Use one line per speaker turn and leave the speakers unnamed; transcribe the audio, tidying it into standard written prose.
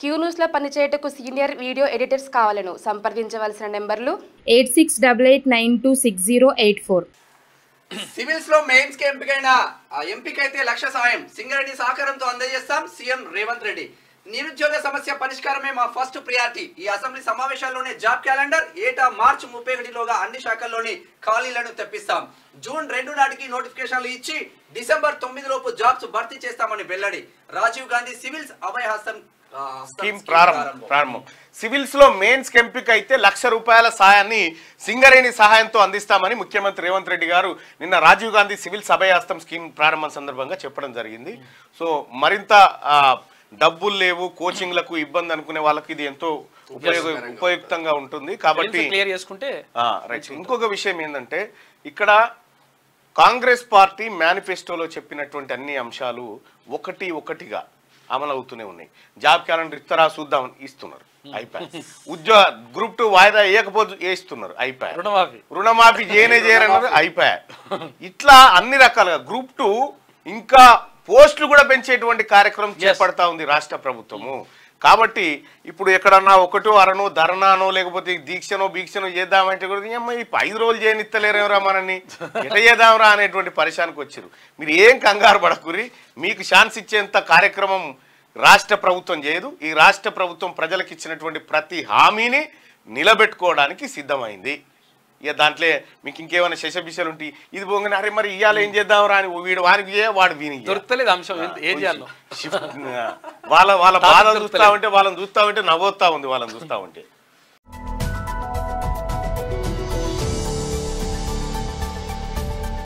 Q news లో పనిచేయటకు senior video editors కావాలను సంప్రదించవలసిన నెంబర్లు
8688926084.
సివిల్స్ లో మెయిన్స్ కి ఎంపికైతే లక్ష సాయం సింగరెడ్డి సహకారంతో అందజేస్తాం సీఎం రేవంత్ రెడ్డి. నిరుద్యోగ సమస్య పరిష్కారమే మా ఫస్ట్ ప్రియారిటీ. ఈ అసెంబ్లీ సమావేశాల్లోనే జాబ్ క్యాలెండర్ ఏటా మార్చి 31లోగా అన్ని శాఖల్లోని ఖాళీలను తెప్పిస్తాం. జూన్ 2 నాటికి నోటిఫికేషన్లు ఇచ్చి డిసెంబర్ 9 లోపు జాబ్స్ భర్తీ చేస్తామని వెల్లడి. రాజీవ్ గాంధీ సివిల్స్ అభయహస్తం
స్కీమ్ ప్రారంభం. సివిల్స్ లో మెయిన్స్ ఎంపిక అయితే ₹1,00,000 సాయాన్ని సింగరేణి సహాయంతో అందిస్తామని ముఖ్యమంత్రి రేవంత్ రెడ్డి గారు నిన్న రాజీవ్ గాంధీ సివిల్స్ అభయహస్తం స్కీమ్ ప్రారంభం సందర్భంగా చెప్పడం జరిగింది. సో మరింత డబ్బులు లేవు, కోచింగ్లకు ఇబ్బంది అనుకునే వాళ్ళకి ఇది ఎంతో ఉపయుక్తంగా ఉంటుంది. కాబట్టి రైట్. ఇంకొక విషయం ఏంటంటే ఇక్కడ కాంగ్రెస్ పార్టీ మేనిఫెస్టోలో చెప్పినటువంటి అన్ని అంశాలు ఒకటిగా అమలవుతూనే ఉన్నాయి. జాబ్ క్యాలెండర్ ఇస్తారా చూద్దామని ఇస్తున్నారు, అయిపోయి. ఉద్యోగ గ్రూప్ 2 వాయిదా వేయకపోతే వేస్తున్నారు, అయిపోయి. రుణమాఫీ చేయరన్నారు, అయిపోయా. ఇట్లా అన్ని రకాలుగా గ్రూప్ 2 ఇంకా పోస్టులు కూడా పెంచేటువంటి కార్యక్రమం చేపడతా ఉంది రాష్ట్ర ప్రభుత్వము. కాబట్టి ఇప్పుడు ఎక్కడన్నా ఒకటో అరనో ధర్నానో లేకపోతే దీక్షనో చేద్దామంటే కూడా 5 రోజులు చేయనిత్తలేరెవరా మనని, ఎట చేద్దాంరా అనేటువంటి పరిశానికి వచ్చారు. మీరు ఏం కంగారు పడకురి, మీకు ఛాన్స్ ఇచ్చేంత కార్యక్రమం రాష్ట్ర ప్రభుత్వం చేయదు. ఈ రాష్ట్ర ప్రభుత్వం ప్రజలకు ఇచ్చినటువంటి ప్రతి హామీని నిలబెట్టుకోవడానికి సిద్ధమైంది. ఇక దాంట్లో మీకు ఇంకేమైనా శశబిషలు ఉంటాయి, ఇది పోగానే అరే మరి ఇవాళ ఏం చేద్దాం రా అని వీడు వానికి వాడు వీనికి
దొరకలేదు అంశం ఏం చేయాలి.
వాళ్ళ బాధ చూస్తా ఉంటే వాళ్ళని చూస్తా ఉంటే నవ్వుతా ఉంది వాళ్ళని చూస్తా ఉంటే.